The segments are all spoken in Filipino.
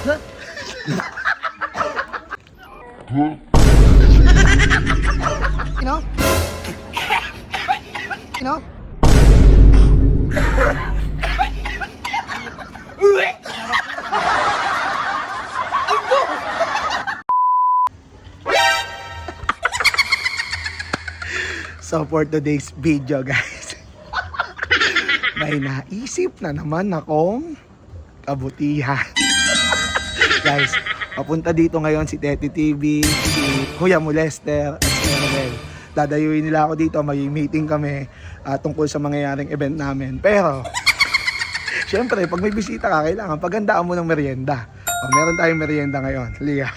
You know? You know? So for today's video guys, may naisip na naman akong kabutihan. Guys, papunta dito ngayon si Tete TV, si Kuya Molester, at si Annabel. Dadayuin nila ako dito, may meeting kami tungkol sa mangyayaring event namin. Pero, syempre, pag may bisita ka, kailangan paghandaan mo ng merienda. Meron tayong merienda ngayon. Liga.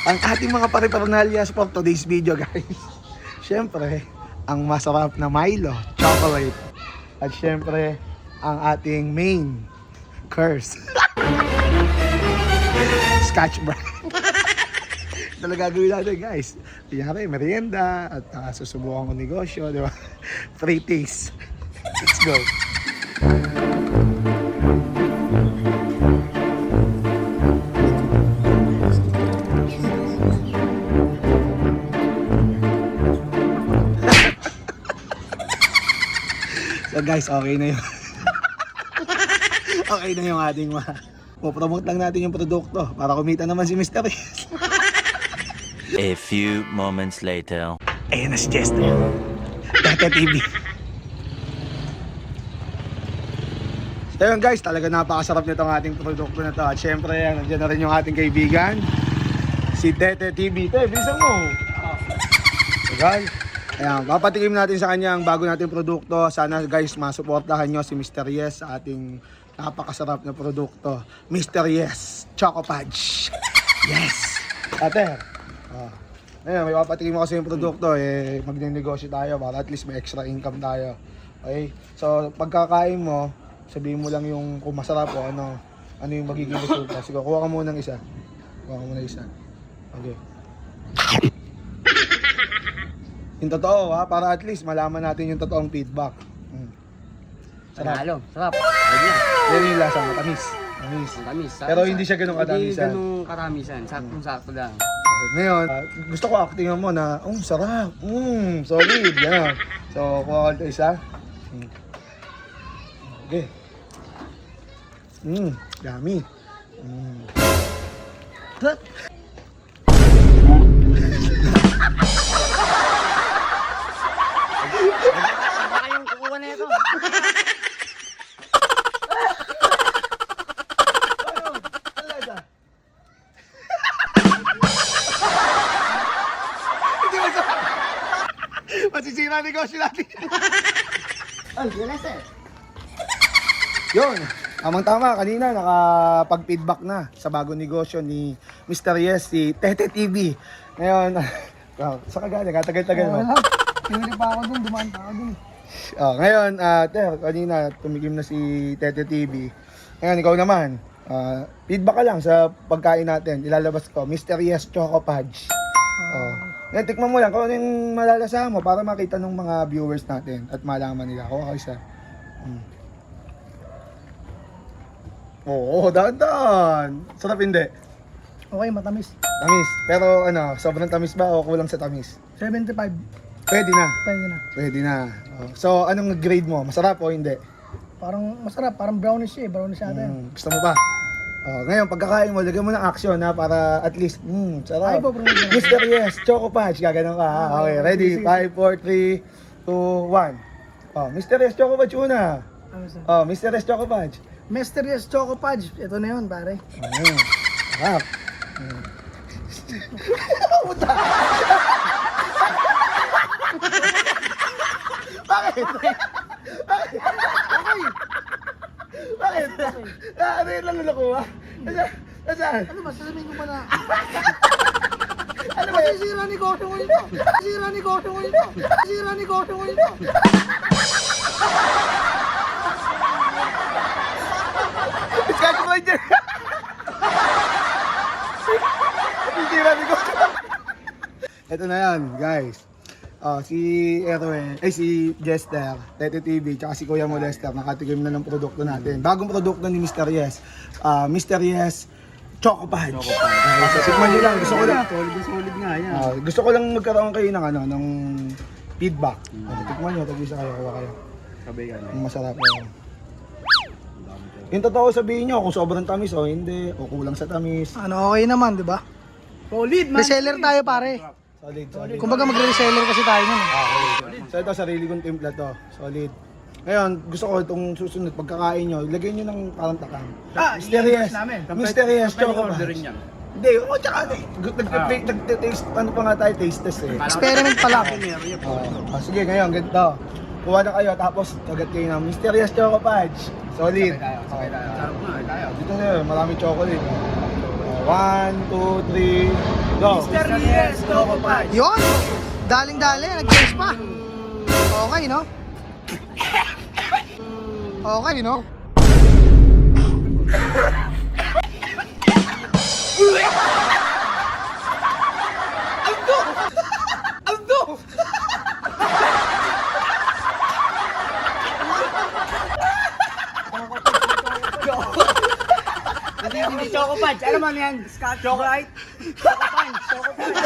Ang ating mga pare-paranalyas for today's video guys. Syempre, ang masarap na Milo, chocolate. At syempre, ang ating main curse. Scotch brand. Talaga gagawin natin guys. Kunyari, merienda at susubukan ko negosyo, di ba? Free taste. Let's go. So guys, okay na yun. Okay na yung ating promote lang natin yung produkto para kumita naman si Mr. Yes. A few moments later. Ayan na si Chester. Tete TV. So yun guys, talaga napakasarap nitong ating produkto na to. At syempre, nandiyan na rin yung ating kaibigan, si Tete TV. Te, bilisan mo. Tagal. Ayan, papatikim natin sa kanya ang bago nating produkto. Sana guys, masuportahan nyo si Mr. Yes sa ating napakasarap na produkto. Mr. Yes Choco Fudge. Yes. Ate, ngayon, may papatikim mo kasi yung produkto, magne-negosyo tayo para at least may extra income tayo. Okay? So, pagkakain mo, sabihin mo lang yung kung masarap o ano yung magiging resulta. Sige, kuha ka muna ng isa. Kuha ka muna isa. Okay. Yung totoo para at least malaman natin yung totoong feedback. Sarap. Panalo, sarap. Ayun. Yan yung lasa, matamis. Matamis. Pero hindi siya ganun kadamisan. Hindi ganun karamisan. Saktong-sakto lang. Ngayon, gusto ko actingan mo na, sarap. Solid. Yan. So, kuha ka isa. Okay. Yummy. Baka yung kukuha na ito. Masisira ang negosyo natin. Ay, yun sir. Yun. Tamang-tama, kanina nakapag-feedback na sa bagong negosyo ni Mr. Yes, si Tete TV. Ngayon, saan ka galing? Katagal-tagal mo. Tingin pa ako dun, dumaan pa ako dun. Ngayon, kanina tumigim na si Tete TV. Ngayon, ikaw naman. Feedback ka lang sa pagkain natin. Ilalabas ko, Mr. Yes Choco Fudge. Ngayon, tikman mo lang kung ano yung malalasa mo para makita ng mga viewers natin at malaman nila. Kuha ka isa. Oo, dahan-dahan. Sarap hindi. Okay, matamis. Tamis. Pero sobrang tamis ba o kulang sa tamis? 75. Pwede na. Pwede na. Pwede na. So, anong grade mo? Masarap o hindi? Parang masarap, parang brownish eh. Brownish ata yan. Gusto mo pa? Ngayon, pagkakain mo, lagyan mo ng action para at least, sarap. Ay po, bro. Mr. Yes, Choco Punch. Gaganon ka. Okay, ready? 5, 4, 3, 2, 1. Mr. Yes, Choco Punch una. Mr. Yes, Choco Punch. Mr. Yes Choco Fudge. Ito na yun, pare. Sarap. Puta! Bakit? Bakit? Ano yun lang nakuha? Nasaan? Ano ba? Sasabihin ko pa na. Ano ba yun? Sira negosyo mo ito. Sira negosyo mo ito. Sira negosyo mo ito. Scotch Ranger! Titira ni ko. Ito na yan, guys. Si Erwin, si Jester, Tete TV, tsaka si Kuya Molester, nakatikim na ng produkto natin. Bagong produkto ni Mr. Yes. Mysterious Choco Punch. So, tikman nyo lang. Gusto ko lang. Solid nga yan. Gusto ko lang magkaroon kayo ng ng feedback. Tikman nyo, tag-isa kayo, kawa kayo. Sabay ka na. Ang masarap yun. Yung totoo sabihin nyo kung sobrang tamis o hindi, o kulang sa tamis. Ano, okay naman, di ba? Solid man. Reseller tayo, pare. Solid. Kumbaga mag-reseller kasi tayo nun. Okay. So ito, sarili kong timpla to. Solid. Ngayon, gusto ko itong susunod, pagkakain nyo, ilagay nyo ng parang takam. Mysterious. Mysterious Choco Punch. Hindi, tsaka nag-taste, ano pa nga tayo, taste test eh. Experiment pa lang. Sige, ngayon, ganito. Kuha na kayo, tapos kagat kayo ng Mysterious Choco Punch. Solid. Sarap nga, tayo. Dito na yun, marami chocolate. 1, 2, 3, go! Mysterious Choco Punch. Yun! Daling-dali, nag-taste pa. Okay, no? Okay, no? Hindi Choco Punch. Alam mo ano yan? Choco Light? Choco Punch. Choco Punch.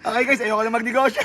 Okay guys, ayoko na magnegosyo.